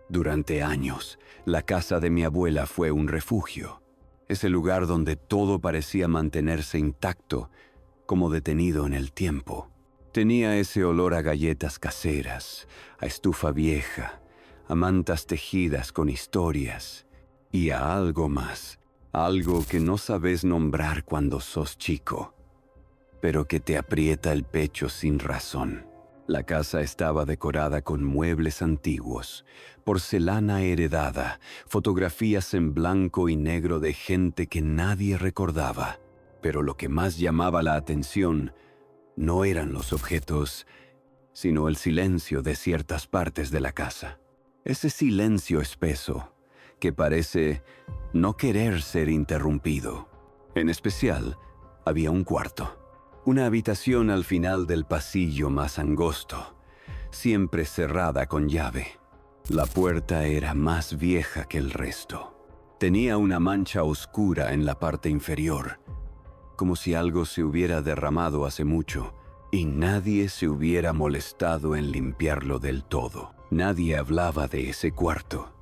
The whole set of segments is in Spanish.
Durante años, la casa de mi abuela fue un refugio. Ese lugar donde todo parecía mantenerse intacto, como detenido en el tiempo. Tenía ese olor a galletas caseras, a estufa vieja, a mantas tejidas con historias y a algo más, algo que no sabes nombrar cuando sos chico, pero que te aprieta el pecho sin razón. La casa estaba decorada con muebles antiguos, porcelana heredada, fotografías en blanco y negro de gente que nadie recordaba. Pero lo que más llamaba la atención no eran los objetos, sino el silencio de ciertas partes de la casa. Ese silencio espeso que parece no querer ser interrumpido. En especial, había un cuarto. Una habitación al final del pasillo más angosto, siempre cerrada con llave. La puerta era más vieja que el resto. Tenía una mancha oscura en la parte inferior, como si algo se hubiera derramado hace mucho y nadie se hubiera molestado en limpiarlo del todo. Nadie hablaba de ese cuarto.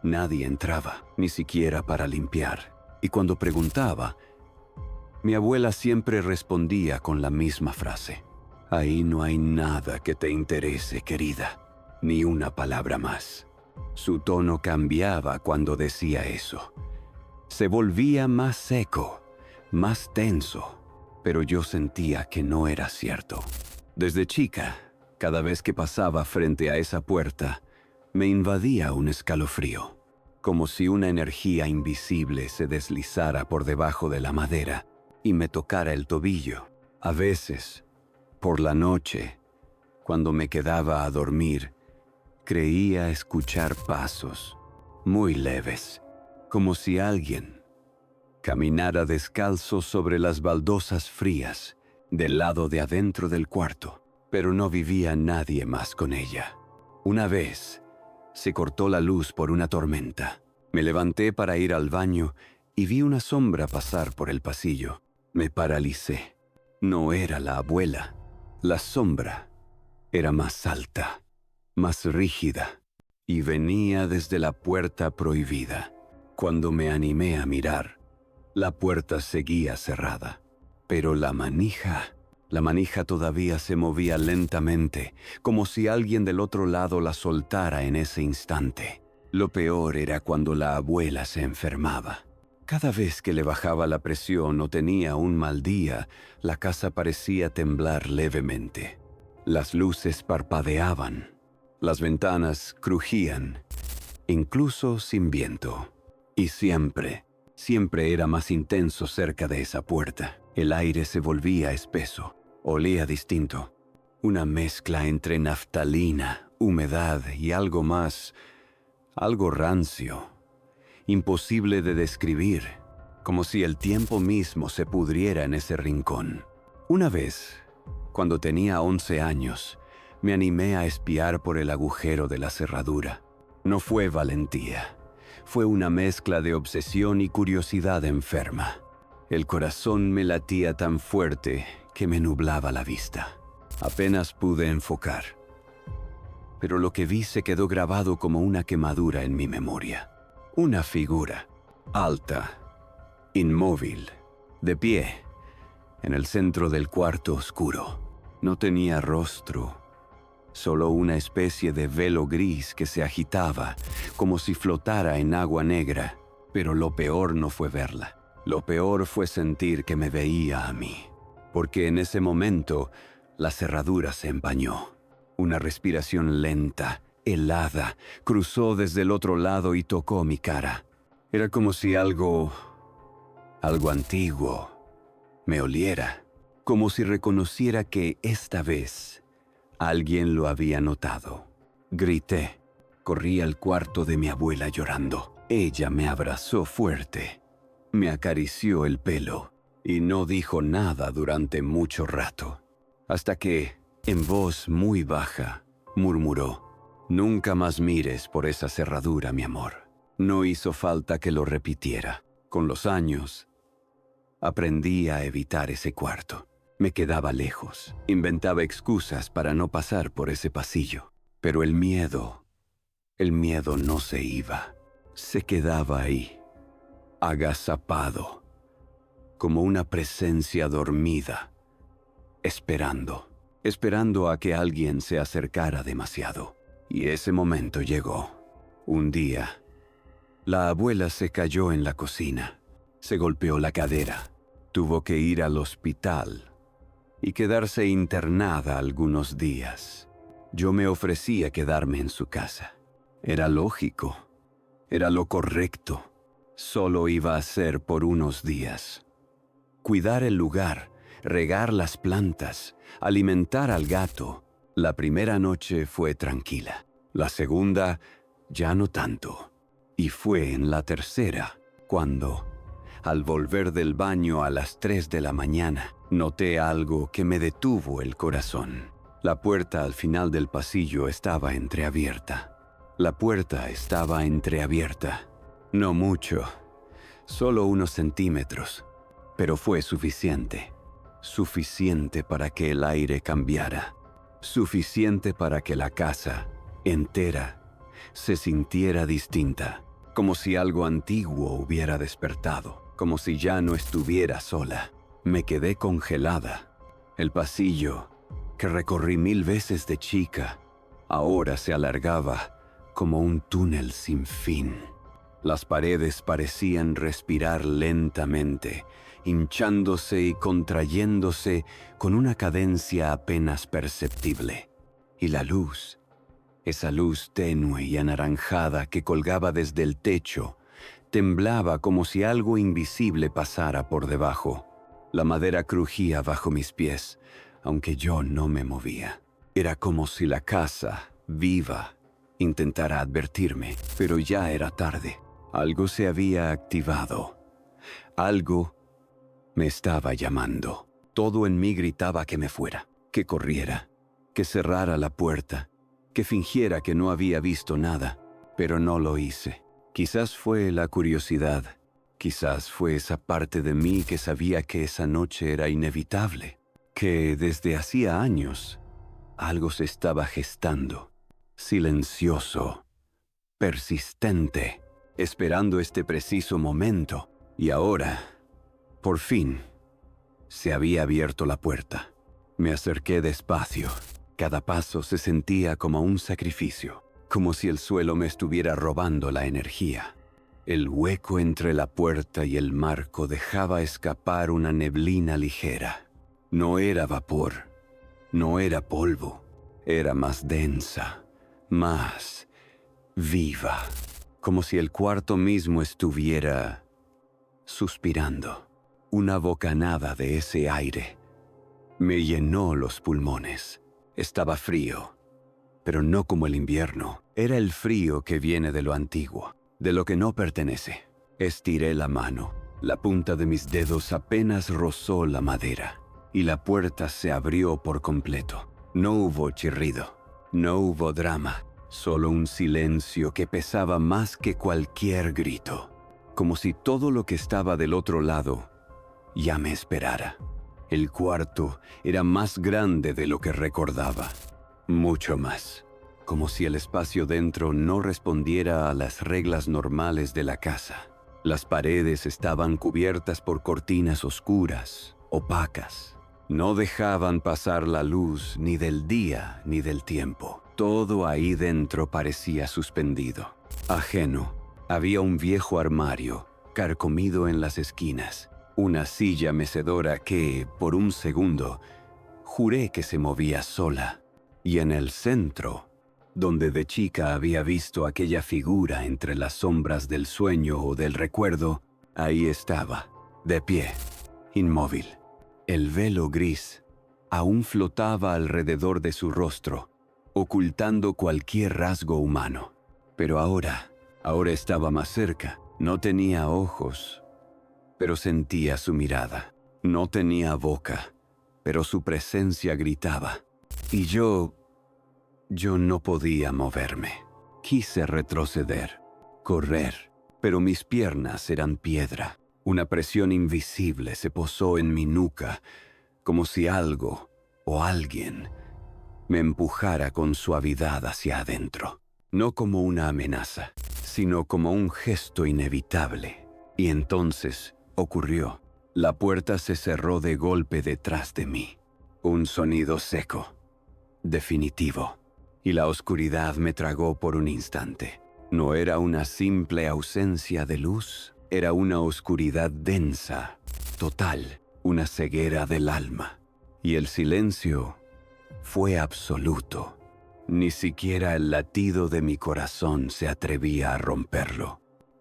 Nadie entraba, ni siquiera para limpiar. Y cuando preguntaba, mi abuela siempre respondía con la misma frase. Ahí no hay nada que te interese, querida. Ni una palabra más. Su tono cambiaba cuando decía eso. Se volvía más seco, más tenso, pero yo sentía que no era cierto. Desde chica, cada vez que pasaba frente a esa puerta, me invadía un escalofrío, como si una energía invisible se deslizara por debajo de la madera y me tocara el tobillo. A veces, por la noche, cuando me quedaba a dormir, creía escuchar pasos, muy leves, como si alguien caminara descalzo sobre las baldosas frías del lado de adentro del cuarto, pero no vivía nadie más con ella. Una vez, se cortó la luz por una tormenta. Me levanté para ir al baño y vi una sombra pasar por el pasillo. Me paralicé. No era la abuela. La sombra era más alta, más rígida, y venía desde la puerta prohibida. Cuando me animé a mirar, la puerta seguía cerrada, pero la manija todavía se movía lentamente, como si alguien del otro lado la soltara en ese instante. Lo peor era cuando la abuela se enfermaba. Cada vez que le bajaba la presión o tenía un mal día, la casa parecía temblar levemente. Las luces parpadeaban, las ventanas crujían, incluso sin viento. Y siempre era más intenso cerca de esa puerta. El aire se volvía espeso, olía distinto. Una mezcla entre naftalina, humedad y algo más, algo rancio. Imposible de describir, como si el tiempo mismo se pudriera en ese rincón. Una vez, cuando tenía 11 años, me animé a espiar por el agujero de la cerradura. No fue valentía, fue una mezcla de obsesión y curiosidad enferma. El corazón me latía tan fuerte que me nublaba la vista. Apenas pude enfocar, pero lo que vi se quedó grabado como una quemadura en mi memoria. Una figura, alta, inmóvil, de pie, en el centro del cuarto oscuro. No tenía rostro, solo una especie de velo gris que se agitaba, como si flotara en agua negra. Pero lo peor no fue verla. Lo peor fue sentir que me veía a mí, porque en ese momento la cerradura se empañó. Una respiración lenta, helada, cruzó desde el otro lado y tocó mi cara. Era como si algo antiguo me oliera, como si reconociera que esta vez alguien lo había notado. Grité, corrí al cuarto de mi abuela llorando. Ella me abrazó fuerte, me acarició el pelo y no dijo nada durante mucho rato, hasta que, en voz muy baja, murmuró: «Nunca más mires por esa cerradura, mi amor». No hizo falta que lo repitiera. Con los años, aprendí a evitar ese cuarto. Me quedaba lejos. Inventaba excusas para no pasar por ese pasillo. Pero el miedo El miedo no se iba, se quedaba ahí, agazapado, como una presencia dormida, esperando a que alguien se acercara demasiado. Y ese momento llegó. Un día, la abuela se cayó en la cocina, se golpeó la cadera, tuvo que ir al hospital y quedarse internada algunos días. Yo me ofrecí a quedarme en su casa. Era lógico, era lo correcto. Solo iba a ser por unos días. Cuidar el lugar, regar las plantas, alimentar al gato. La primera noche fue tranquila. La segunda, ya no tanto. Y fue en la tercera, cuando, al volver del baño a las 3 de la mañana, noté algo que me detuvo el corazón. La puerta al final del pasillo estaba entreabierta. No mucho, solo unos centímetros, pero fue suficiente. Suficiente para que el aire cambiara. Suficiente para que la casa, entera, se sintiera distinta. Como si algo antiguo hubiera despertado. Como si ya no estuviera sola. Me quedé congelada. El pasillo, que recorrí 1000 veces de chica, ahora se alargaba como un túnel sin fin. Las paredes parecían respirar lentamente, hinchándose y contrayéndose con una cadencia apenas perceptible. Y la luz, esa luz tenue y anaranjada que colgaba desde el techo, temblaba como si algo invisible pasara por debajo. La madera crujía bajo mis pies, aunque yo no me movía. Era como si la casa, viva, intentara advertirme, pero ya era tarde. Algo se había activado. Algo me estaba llamando. Todo en mí gritaba que me fuera, que corriera, que cerrara la puerta, que fingiera que no había visto nada, pero no lo hice. Quizás fue la curiosidad, quizás fue esa parte de mí que sabía que esa noche era inevitable, que desde hacía años algo se estaba gestando, silencioso, persistente, esperando este preciso momento. Y ahora, por fin, se había abierto la puerta. Me acerqué despacio. Cada paso se sentía como un sacrificio, como si el suelo me estuviera robando la energía. El hueco entre la puerta y el marco dejaba escapar una neblina ligera. No era vapor, no era polvo, era más densa, más viva, como si el cuarto mismo estuviera suspirando. Una bocanada de ese aire me llenó los pulmones. Estaba frío, pero no como el invierno. Era el frío que viene de lo antiguo, de lo que no pertenece. Estiré la mano. La punta de mis dedos apenas rozó la madera, y la puerta se abrió por completo. No hubo chirrido, no hubo drama, solo un silencio que pesaba más que cualquier grito, como si todo lo que estaba del otro lado ya me esperara. El cuarto era más grande de lo que recordaba, mucho más, como si el espacio dentro no respondiera a las reglas normales de la casa. Las paredes estaban cubiertas por cortinas oscuras, opacas. No dejaban pasar la luz ni del día ni del tiempo. Todo ahí dentro parecía suspendido, ajeno. Había un viejo armario, carcomido en las esquinas. Una silla mecedora que, por un segundo, juré que se movía sola. Y en el centro, donde de chica había visto aquella figura entre las sombras del sueño o del recuerdo, ahí estaba, de pie, inmóvil. El velo gris aún flotaba alrededor de su rostro, ocultando cualquier rasgo humano. Pero ahora estaba más cerca. No tenía ojos, pero sentía su mirada. No tenía boca, pero su presencia gritaba. Y yo no podía moverme. Quise retroceder, correr, pero mis piernas eran piedra. Una presión invisible se posó en mi nuca, como si algo o alguien me empujara con suavidad hacia adentro. no como una amenaza, sino como un gesto inevitable. Y entonces ocurrió. La puerta se cerró de golpe detrás de mí. Un sonido seco, definitivo, y la oscuridad me tragó por un instante. No era una simple ausencia de luz, era una oscuridad densa, total, una ceguera del alma. Y el silencio fue absoluto. Ni siquiera el latido de mi corazón se atrevía a romperlo.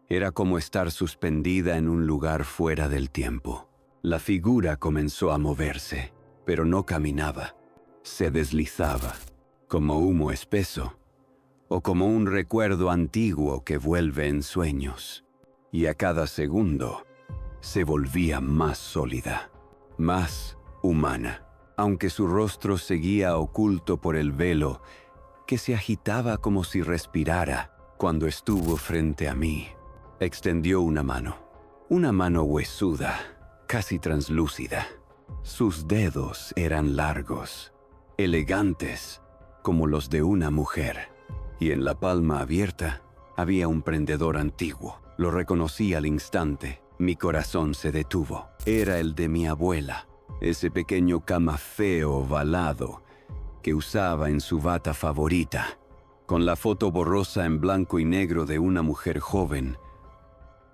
Era como estar suspendida en un lugar fuera del tiempo. La figura comenzó a moverse, pero no caminaba. Se deslizaba, como humo espeso, o como un recuerdo antiguo que vuelve en sueños. Y a cada segundo se volvía más sólida, más humana, aunque su rostro seguía oculto por el velo que se agitaba como si respirara cuando estuvo frente a mí. Extendió una mano huesuda, casi translúcida. Sus dedos eran largos, elegantes, como los de una mujer, y en la palma abierta había un prendedor antiguo. Lo reconocí al instante. Mi corazón se detuvo. Era el de mi abuela, ese pequeño camafeo ovalado que usaba en su bata favorita, con la foto borrosa en blanco y negro de una mujer joven,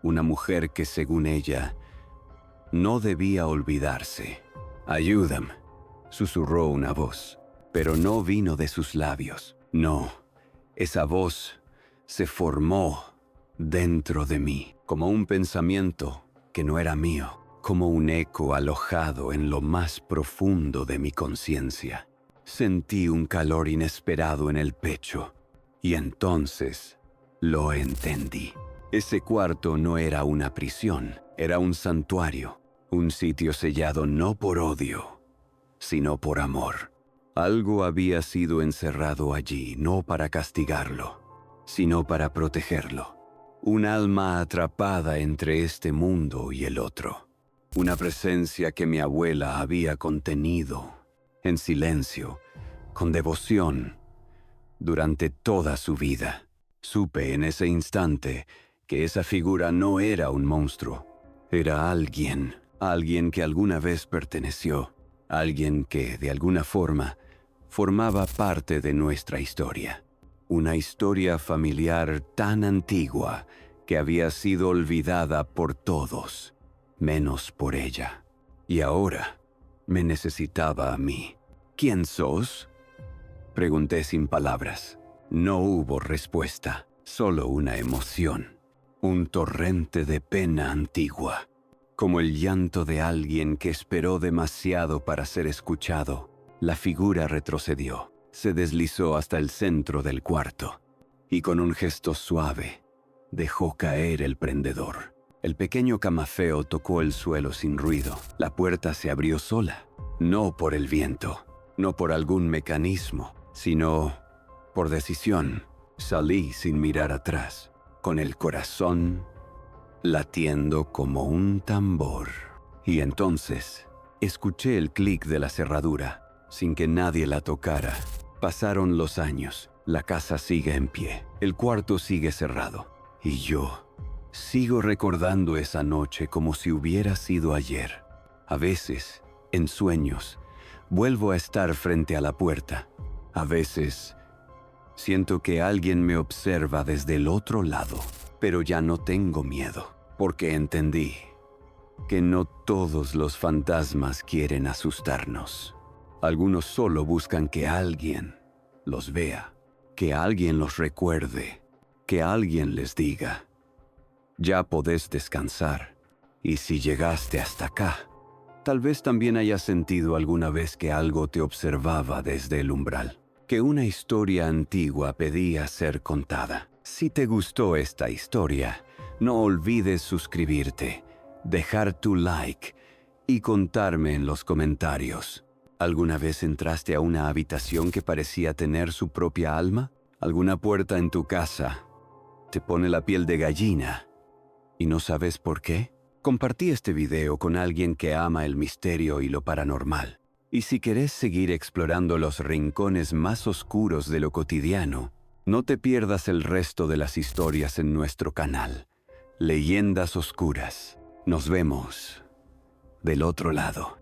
una mujer que, según ella, no debía olvidarse. «Ayúdame», susurró una voz, pero no vino de sus labios. No, esa voz se formó dentro de mí, como un pensamiento que no era mío, como un eco alojado en lo más profundo de mi conciencia. Sentí un calor inesperado en el pecho, y entonces lo entendí. Ese cuarto no era una prisión, era un santuario, un sitio sellado no por odio, sino por amor. Algo había sido encerrado allí, no para castigarlo, sino para protegerlo. Un alma atrapada entre este mundo y el otro. Una presencia que mi abuela había contenido, en silencio, con devoción, durante toda su vida. Supe en ese instante que esa figura no era un monstruo. Era alguien que alguna vez perteneció, alguien que, de alguna forma, formaba parte de nuestra historia. Una historia familiar tan antigua que había sido olvidada por todos, menos por ella. Y ahora me necesitaba a mí. «¿Quién sos?», pregunté sin palabras. No hubo respuesta, solo una emoción, un torrente de pena antigua, como el llanto de alguien que esperó demasiado para ser escuchado. La figura retrocedió, se deslizó hasta el centro del cuarto y con un gesto suave dejó caer el prendedor. El pequeño camafeo tocó el suelo sin ruido. La puerta se abrió sola, no por el viento, no por algún mecanismo, sino por decisión. Salí sin mirar atrás, con el corazón latiendo como un tambor. Y entonces escuché el clic de la cerradura, sin que nadie la tocara. Pasaron los años, la casa sigue en pie, el cuarto sigue cerrado, y yo sigo recordando esa noche como si hubiera sido ayer. A veces, en sueños, vuelvo a estar frente a la puerta. A veces siento que alguien me observa desde el otro lado, pero ya no tengo miedo, porque entendí que no todos los fantasmas quieren asustarnos. Algunos solo buscan que alguien los vea, que alguien los recuerde, que alguien les diga: ya podés descansar. Y si llegaste hasta acá, tal vez también hayas sentido alguna vez que algo te observaba desde el umbral, que una historia antigua pedía ser contada. Si te gustó esta historia, no olvides suscribirte, dejar tu like y contarme en los comentarios. ¿Alguna vez entraste a una habitación que parecía tener su propia alma? ¿Alguna puerta en tu casa te pone la piel de gallina y no sabes por qué? Compartí este video con alguien que ama el misterio y lo paranormal. Y si querés seguir explorando los rincones más oscuros de lo cotidiano, No te pierdas el resto de las historias en nuestro canal. Leyendas Oscuras. Nos vemos del otro lado.